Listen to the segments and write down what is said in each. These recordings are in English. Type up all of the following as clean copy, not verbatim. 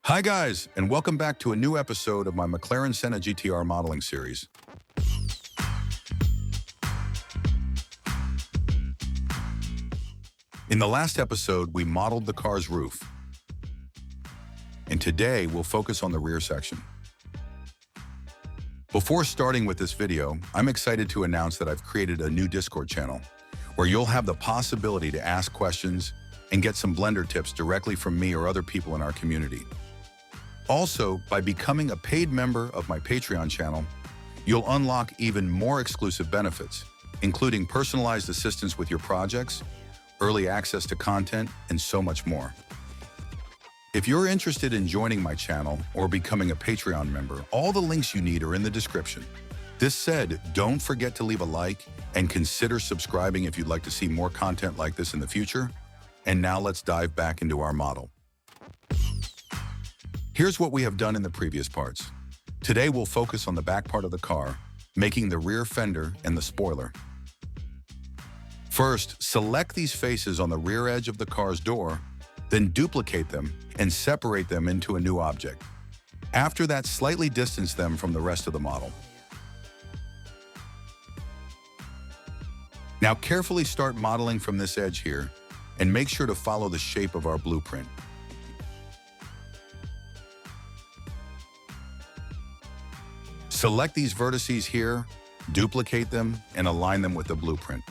Hi guys, and welcome back to a new episode of my McLaren Senna GTR modeling series. In the last episode, we modeled the car's roof. And today, we'll focus on the rear section. Before starting with this video, I'm excited to announce that I've created a new Discord channel where you'll have the possibility to ask questions and get some Blender tips directly from me or other people in our community. Also, by becoming a paid member of my Patreon channel, you'll unlock even more exclusive benefits, including personalized assistance with your projects, early access to content, and so much more. If you're interested in joining my channel or becoming a Patreon member, all the links you need are in the description. This said, don't forget to leave a like and consider subscribing if you'd like to see more content like this in the future. And now let's dive back into our model. Here's what we have done in the previous parts. Today we'll focus on the back part of the car, making the rear fender and the spoiler. First, select these faces on the rear edge of the car's door, then duplicate them and separate them into a new object. After that, slightly distance them from the rest of the model. Now carefully start modeling from this edge here and make sure to follow the shape of our blueprint. Select these vertices here, duplicate them, and align them with the blueprint.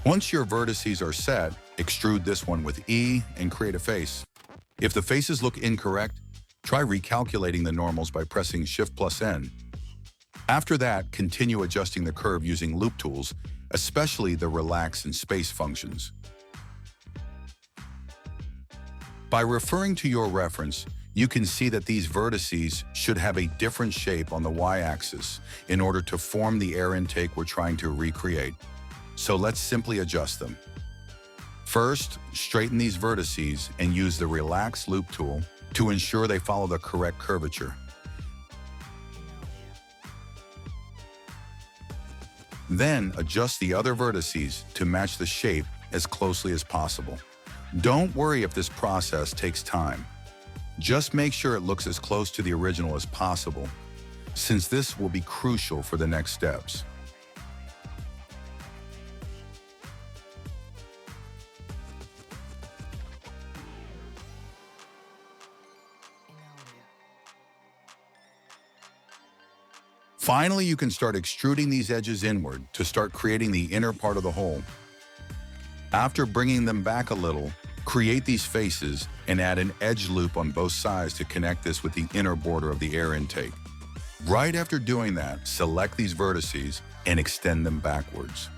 Once your vertices are set, extrude this one with E and create a face. If the faces look incorrect, try recalculating the normals by pressing Shift+N. After that, continue adjusting the curve using loop tools, especially the relax and space functions. By referring to your reference, you can see that these vertices should have a different shape on the y-axis in order to form the air intake we're trying to recreate. So let's simply adjust them. First, straighten these vertices and use the relax loop tool to ensure they follow the correct curvature. Then adjust the other vertices to match the shape as closely as possible. Don't worry if this process takes time. Just make sure it looks as close to the original as possible, since this will be crucial for the next steps. Finally, you can start extruding these edges inward to start creating the inner part of the hole. After bringing them back a little, create these faces and add an edge loop on both sides to connect this with the inner border of the air intake. Right after doing that, select these vertices and extend them backwards.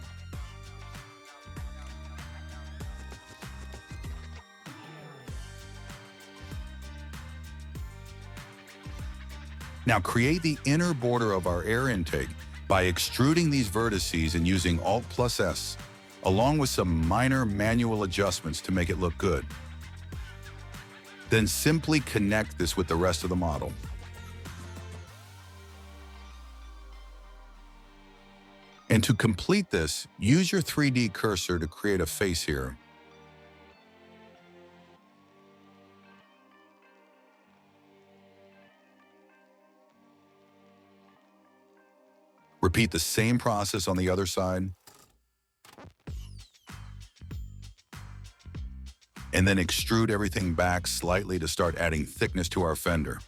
Now create the inner border of our air intake by extruding these vertices and using Alt+S, along with some minor manual adjustments to make it look good. Then simply connect this with the rest of the model. And to complete this, use your 3D cursor to create a face here. Repeat the same process on the other side. And then extrude everything back slightly to start adding thickness to our fender.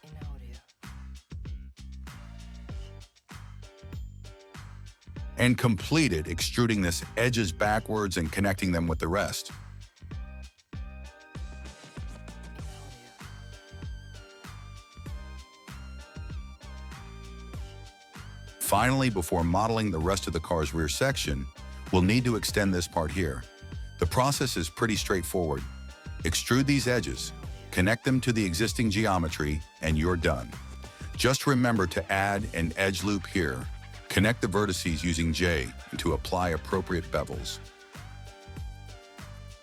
And complete it, extruding this edges backwards and connecting them with the rest. Finally, before modeling the rest of the car's rear section, we'll need to extend this part here. The process is pretty straightforward. Extrude these edges, connect them to the existing geometry, and you're done. Just remember to add an edge loop here. Connect the vertices using J and to apply appropriate bevels.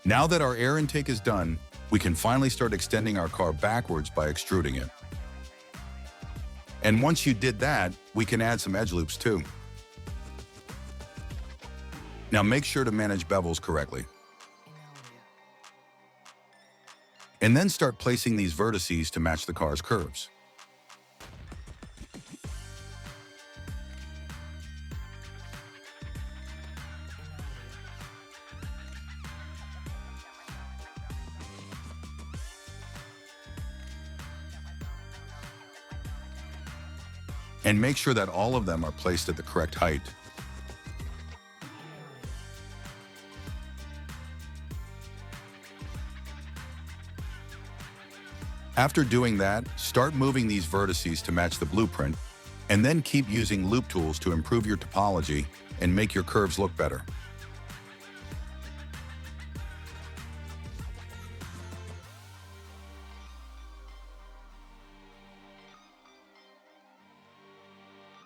Now that our air intake is done, we can finally start extending our car backwards by extruding it. And once you did that, we can add some edge loops too. Now make sure to manage bevels correctly. And then start placing these vertices to match the car's curves. And make sure that all of them are placed at the correct height. After doing that, start moving these vertices to match the blueprint, and then keep using loop tools to improve your topology and make your curves look better.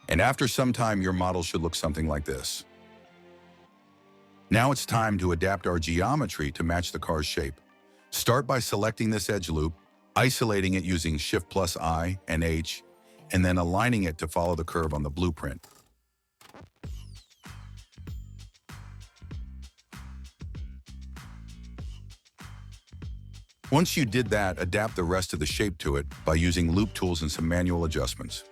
And after some time, your model should look something like this. Now it's time to adapt our geometry to match the car's shape. Start by selecting this edge loop, isolating it using Shift+I and H, and then aligning it to follow the curve on the blueprint. Once you did that, adapt the rest of the shape to it by using loop tools and some manual adjustments.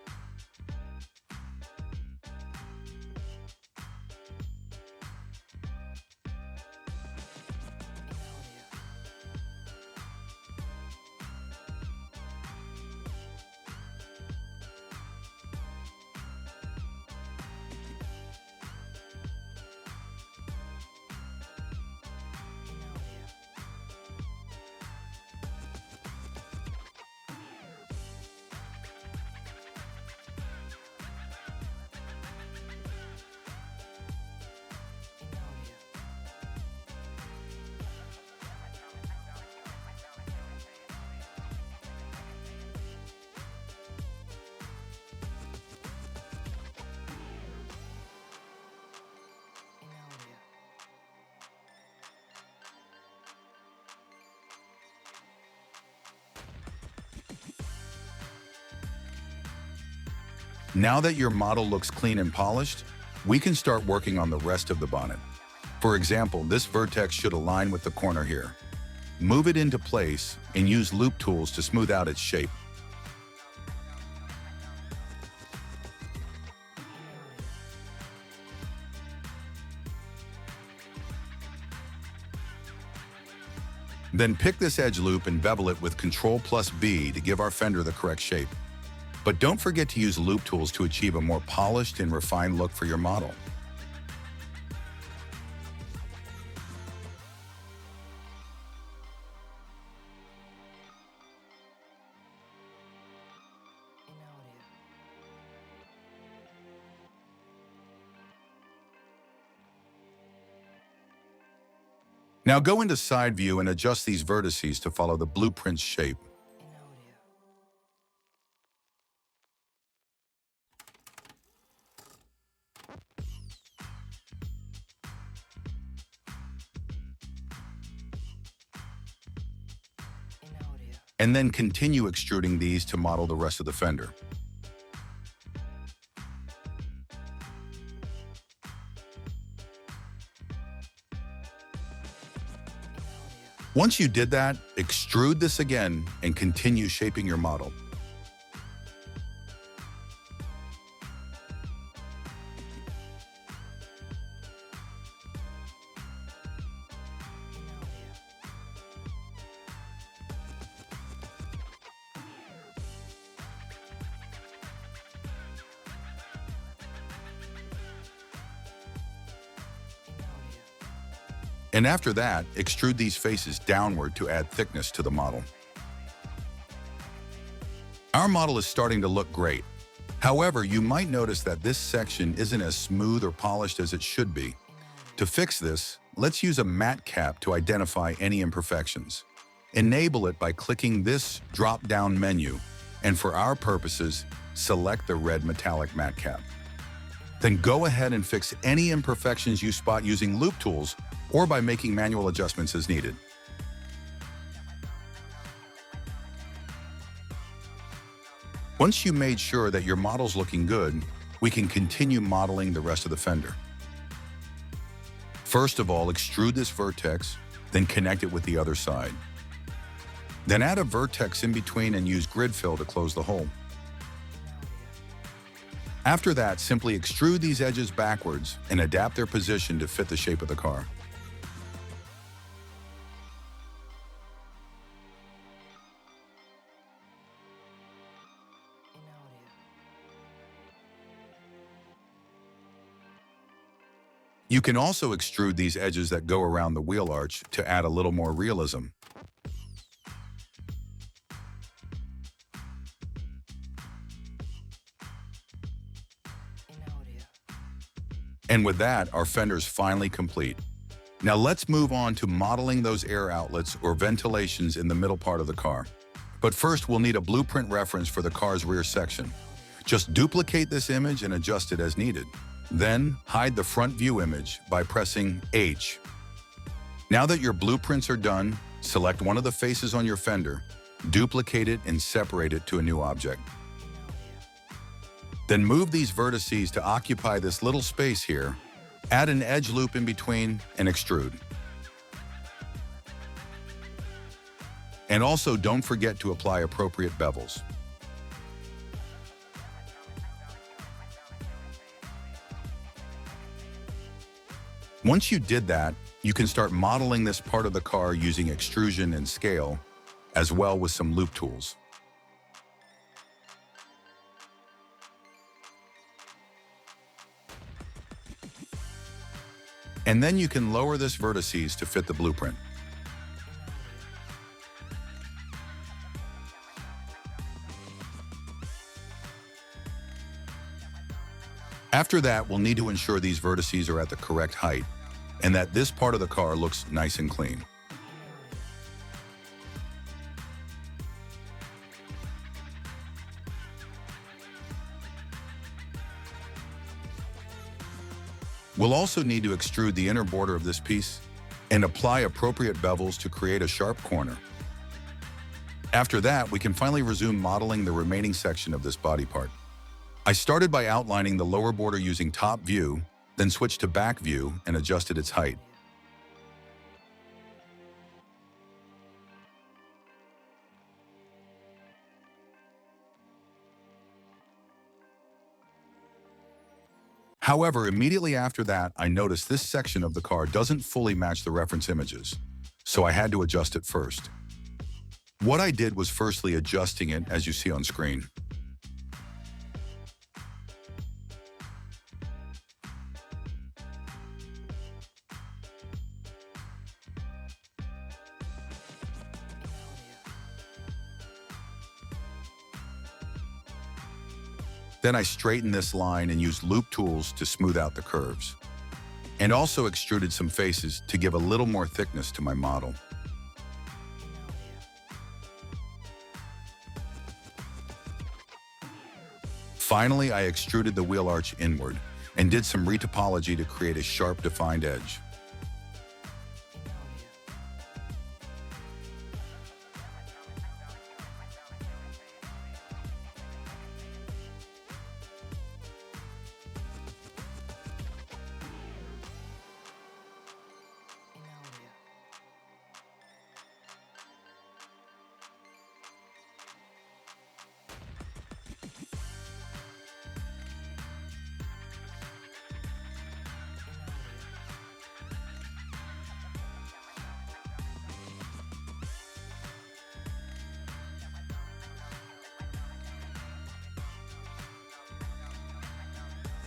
Now that your model looks clean and polished, we can start working on the rest of the bonnet. For example, this vertex should align with the corner here. Move it into place and use loop tools to smooth out its shape. Then pick this edge loop and bevel it with Ctrl+B to give our fender the correct shape. But don't forget to use loop tools to achieve a more polished and refined look for your model. Now go into side view and adjust these vertices to follow the blueprint's shape. And then continue extruding these to model the rest of the fender. Once you did that, extrude this again and continue shaping your model. And after that, extrude these faces downward to add thickness to the model. Our model is starting to look great. However, you might notice that this section isn't as smooth or polished as it should be. To fix this, let's use a matte cap to identify any imperfections. Enable it by clicking this drop-down menu, and for our purposes, select the red metallic matte cap. Then go ahead and fix any imperfections you spot using loop tools or by making manual adjustments as needed. Once you made sure that your model's looking good, we can continue modeling the rest of the fender. First of all, extrude this vertex, then connect it with the other side. Then add a vertex in between and use grid fill to close the hole. After that, simply extrude these edges backwards and adapt their position to fit the shape of the car. You can also extrude these edges that go around the wheel arch to add a little more realism. And with that, our fender's finally complete. Now let's move on to modeling those air outlets or ventilations in the middle part of the car. But first, we'll need a blueprint reference for the car's rear section. Just duplicate this image and adjust it as needed. Then, hide the front view image by pressing H. Now that your blueprints are done, select one of the faces on your fender, duplicate it and separate it to a new object. Then move these vertices to occupy this little space here, add an edge loop in between, and extrude. And also don't forget to apply appropriate bevels. Once you did that, you can start modeling this part of the car using extrusion and scale, as well with some loop tools. And then you can lower this vertices to fit the blueprint. After that, we'll need to ensure these vertices are at the correct height and that this part of the car looks nice and clean. We'll also need to extrude the inner border of this piece and apply appropriate bevels to create a sharp corner. After that, we can finally resume modeling the remaining section of this body part. I started by outlining the lower border using top view, then switched to back view and adjusted its height. However, immediately after that, I noticed this section of the car doesn't fully match the reference images, so I had to adjust it first. What I did was firstly adjusting it as you see on screen. Then I straightened this line and used loop tools to smooth out the curves. And also extruded some faces to give a little more thickness to my model. Finally, I extruded the wheel arch inward and did some retopology to create a sharp, defined edge.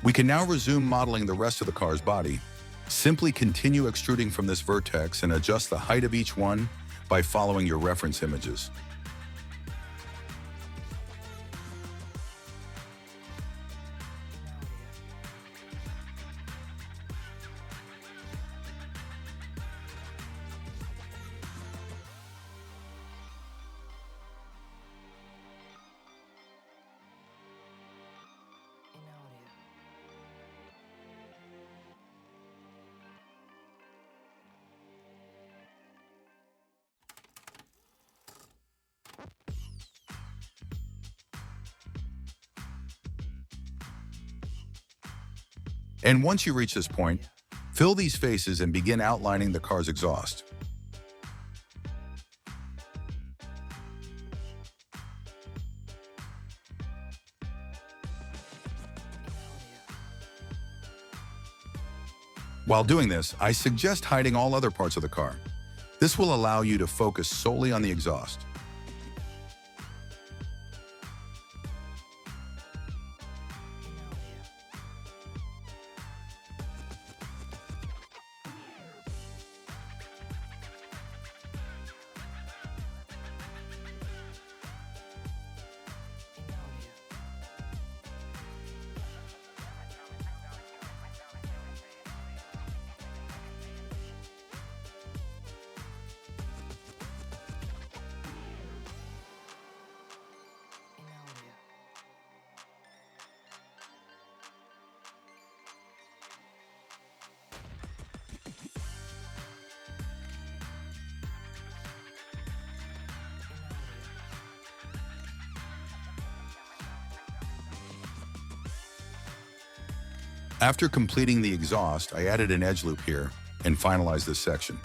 We can now resume modeling the rest of the car's body. Simply continue extruding from this vertex and adjust the height of each one by following your reference images. And once you reach this point, Fill these faces and begin outlining the car's exhaust. While doing this, I suggest hiding all other parts of the car. This will allow you to focus solely on the exhaust. After completing the exhaust, I added an edge loop here and finalized this section.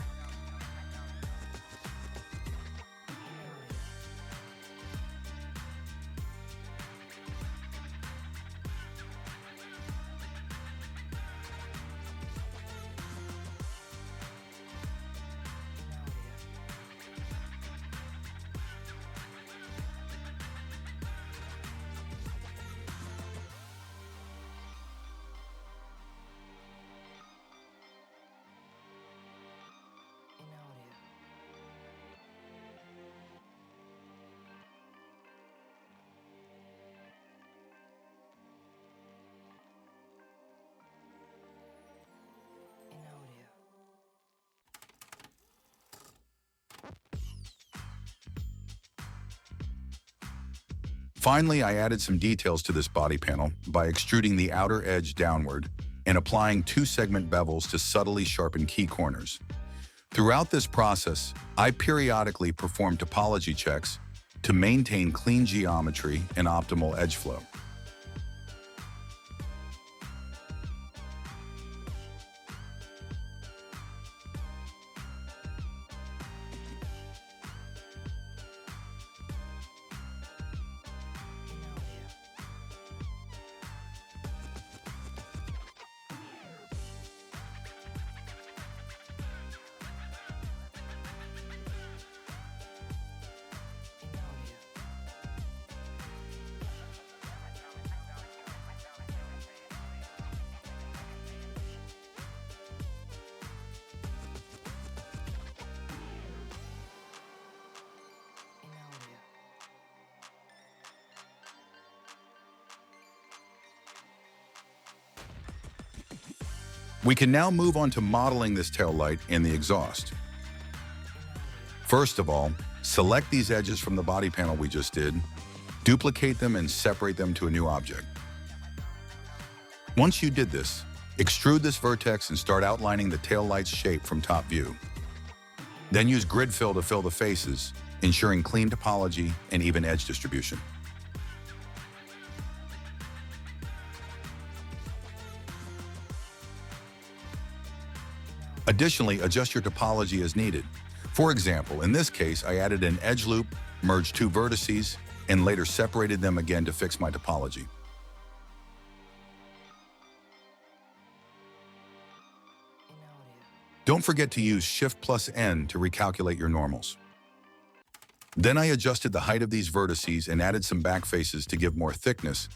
Finally, I added some details to this body panel by extruding the outer edge downward and applying 2-segment bevels to subtly sharpen key corners. Throughout this process, I periodically perform topology checks to maintain clean geometry and optimal edge flow. We can now move on to modeling this tail light and the exhaust. First of all, select these edges from the body panel we just did, duplicate them and separate them to a new object. Once you did this, extrude this vertex and start outlining the tail light's shape from top view. Then use grid fill to fill the faces, ensuring clean topology and even edge distribution. Additionally, adjust your topology as needed. For example, in this case, I added an edge loop, merged 2 vertices, and later separated them again to fix my topology. Don't forget to use Shift+N to recalculate your normals. Then I adjusted the height of these vertices and added some back faces to give more thickness.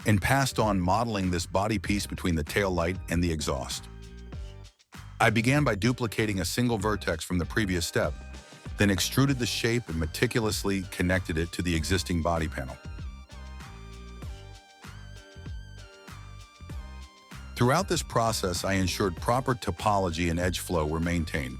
And passed on modeling this body piece between the tail light and the exhaust. I began by duplicating a single vertex from the previous step, then extruded the shape and meticulously connected it to the existing body panel. Throughout this process, I ensured proper topology and edge flow were maintained.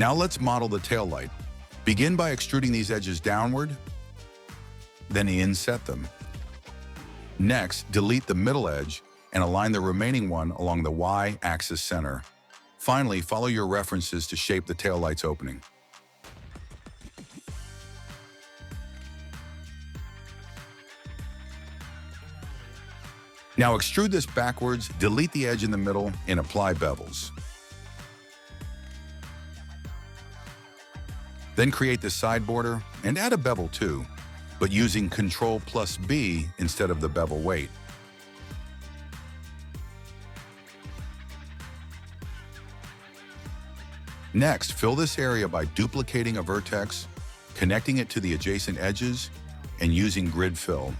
Now let's model the taillight. Begin by extruding these edges downward, then inset them. Next, delete the middle edge and align the remaining one along the Y-axis center. Finally, follow your references to shape the taillight's opening. Now extrude this backwards, delete the edge in the middle, and apply bevels. Then create the side border and add a bevel too, but using Ctrl+B instead of the bevel weight. Next, fill this area by duplicating a vertex, connecting it to the adjacent edges, and using grid fill.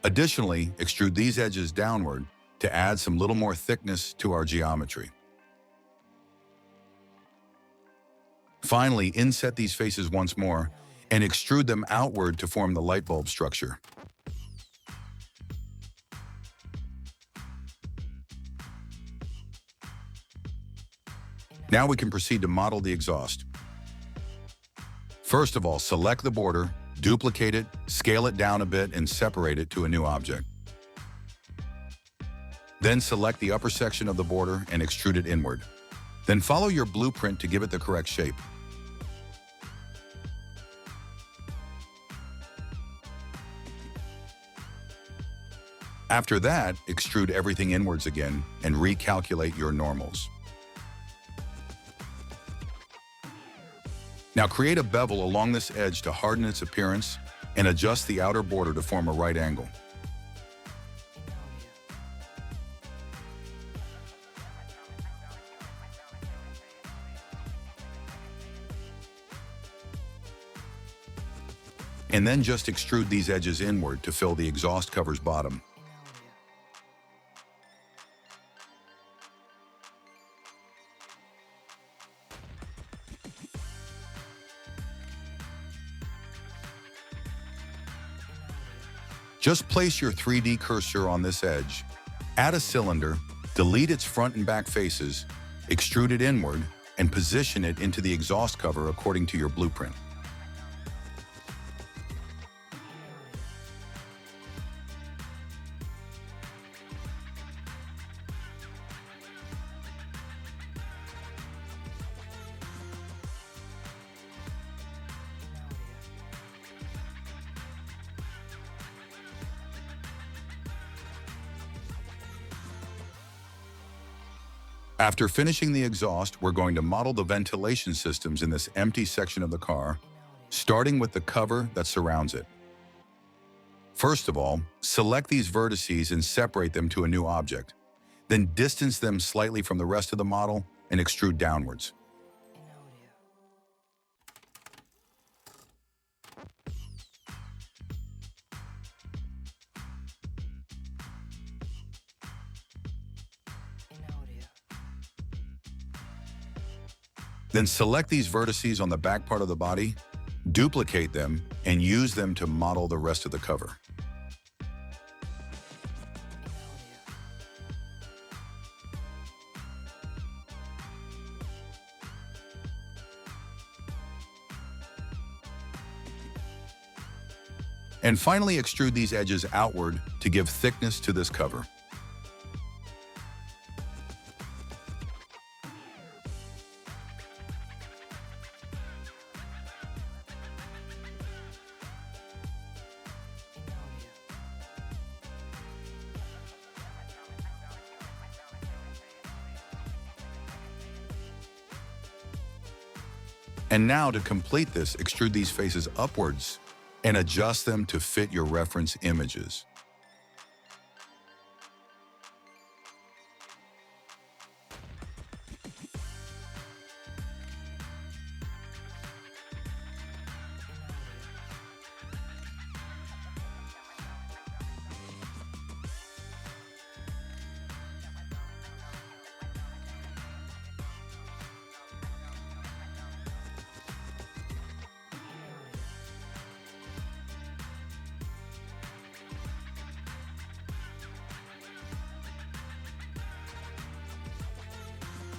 Additionally, extrude these edges downward to add some little more thickness to our geometry. Finally, inset these faces once more and extrude them outward to form the light bulb structure. Now we can proceed to model the exhaust. First of all, select the border, duplicate it, scale it down a bit, and separate it to a new object. Then select the upper section of the border and extrude it inward. Then follow your blueprint to give it the correct shape. After that, extrude everything inwards again and recalculate your normals. Now create a bevel along this edge to harden its appearance and adjust the outer border to form a right angle. And then just extrude these edges inward to fill the exhaust cover's bottom. Just place your 3D cursor on this edge, add a cylinder, delete its front and back faces, extrude it inward, and position it into the exhaust cover according to your blueprint. After finishing the exhaust, we're going to model the ventilation systems in this empty section of the car, starting with the cover that surrounds it. First of all, select these vertices and separate them to a new object. Then distance them slightly from the rest of the model and extrude downwards. Then select these vertices on the back part of the body, duplicate them, and use them to model the rest of the cover. And finally, extrude these edges outward to give thickness to this cover. And now to complete this, extrude these faces upwards and adjust them to fit your reference images.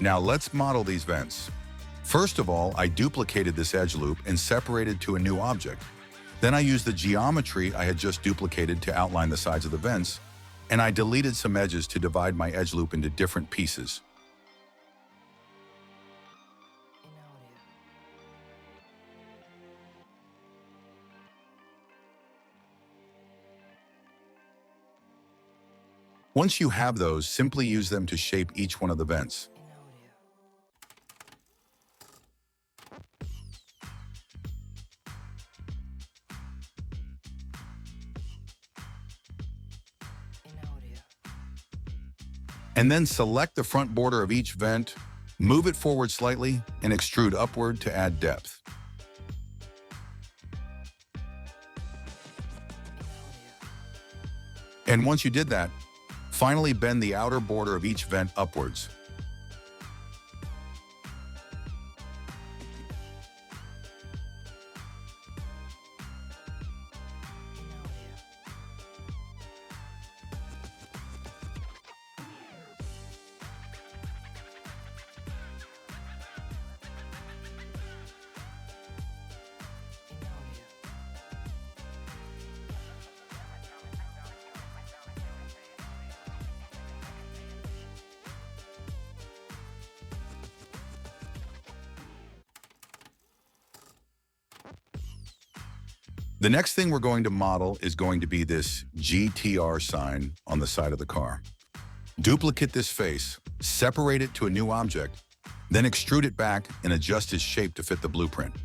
Now let's model these vents. First of all, I duplicated this edge loop and separated to a new object. Then I used the geometry I had just duplicated to outline the sides of the vents, and I deleted some edges to divide my edge loop into different pieces. Once you have those, simply use them to shape each one of the vents. And then select the front border of each vent, move it forward slightly, and extrude upward to add depth. And once you did that, finally bend the outer border of each vent upwards. The next thing we're going to model is going to be this GTR sign on the side of the car. Duplicate this face, separate it to a new object, then extrude it back and adjust its shape to fit the blueprint.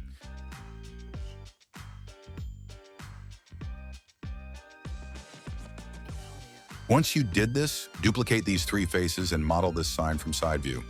Once you did this, duplicate these three faces and model this sign from side view.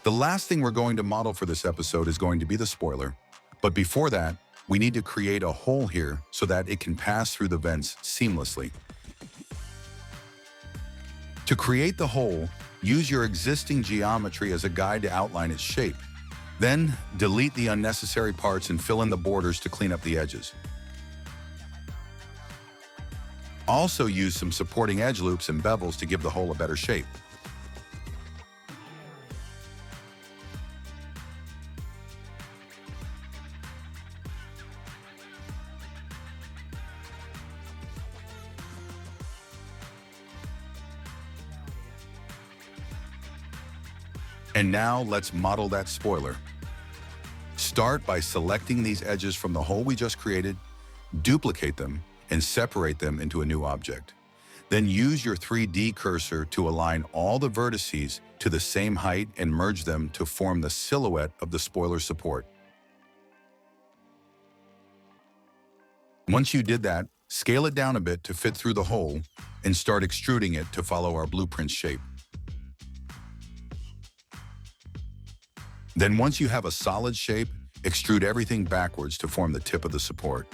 The last thing we're going to model for this episode is going to be the spoiler. But before that, we need to create a hole here so that it can pass through the vents seamlessly. To create the hole, use your existing geometry as a guide to outline its shape. Then, delete the unnecessary parts and fill in the borders to clean up the edges. Also use some supporting edge loops and bevels to give the hole a better shape. And now let's model that spoiler. Start by selecting these edges from the hole we just created, duplicate them, and separate them into a new object. Then use your 3D cursor to align all the vertices to the same height and merge them to form the silhouette of the spoiler support. Once you did that, scale it down a bit to fit through the hole and start extruding it to follow our blueprint shape. Then once you have a solid shape, extrude everything backwards to form the tip of the support.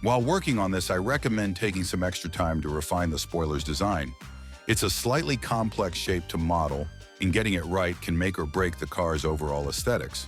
While working on this, I recommend taking some extra time to refine the spoiler's design. It's a slightly complex shape to model, and getting it right can make or break the car's overall aesthetics.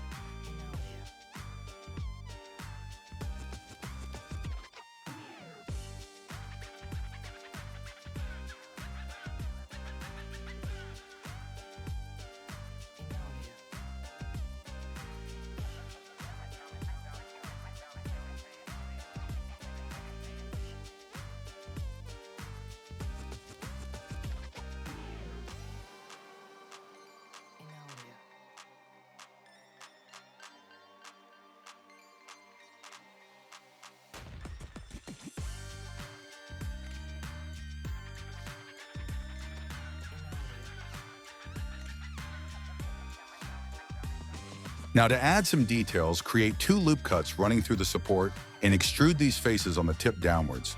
Now to add some details, create 2 loop cuts running through the support and extrude these faces on the tip downwards.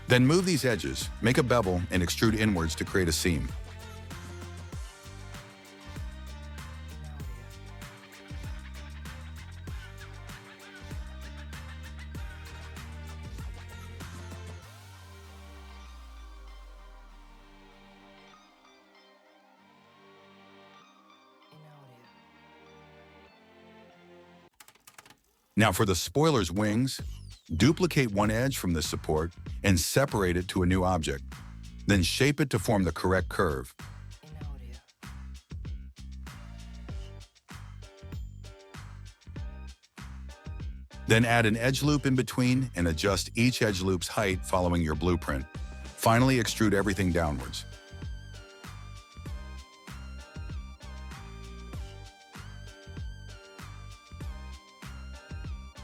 Then move these edges, make a bevel, and extrude inwards to create a seam. Now for the spoiler's wings, duplicate one edge from this support and separate it to a new object. Then shape it to form the correct curve. Then add an edge loop in between and adjust each edge loop's height following your blueprint. Finally, extrude everything downwards.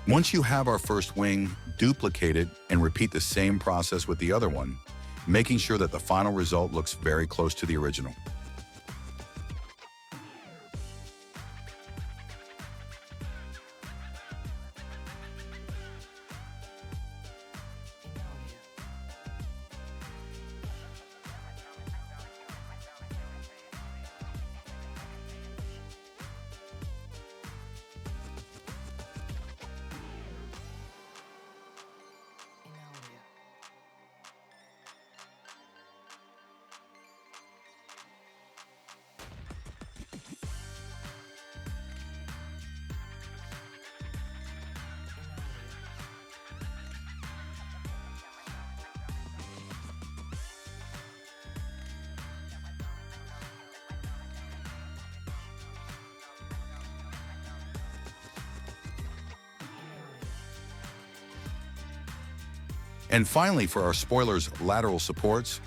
Once you have our first wing, duplicate it and repeat the same process with the other one, making sure that the final result looks very close to the original. And finally, for our spoiler's lateral supports,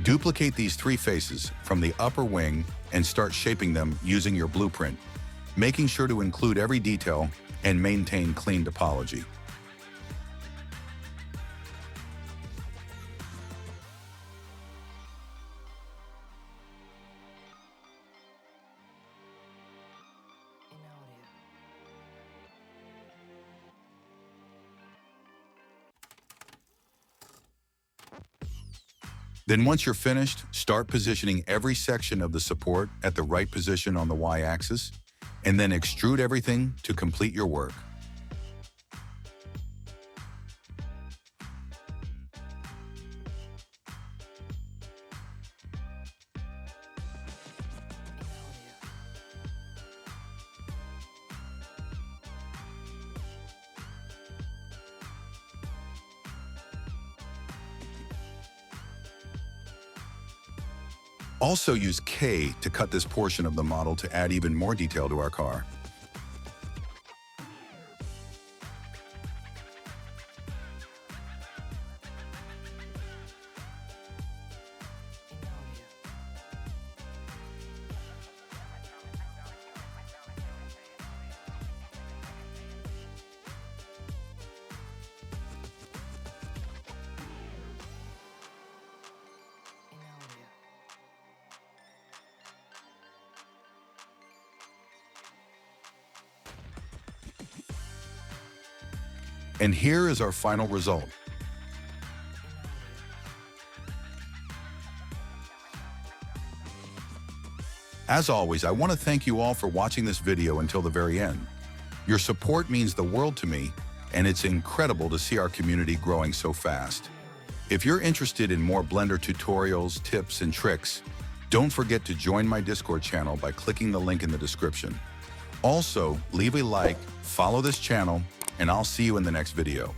duplicate these 3 faces from the upper wing and start shaping them using your blueprint, making sure to include every detail and maintain clean topology. Then once you're finished, start positioning every section of the support at the right position on the Y-axis, and then extrude everything to complete your work. Also use K to cut this portion of the model to add even more detail to our car. And here is our final result. As always, I want to thank you all for watching this video until the very end. Your support means the world to me, and it's incredible to see our community growing so fast. If you're interested in more Blender tutorials, tips, and tricks, don't forget to join my Discord channel by clicking the link in the description. Also, leave a like, follow this channel, and I'll see you in the next video.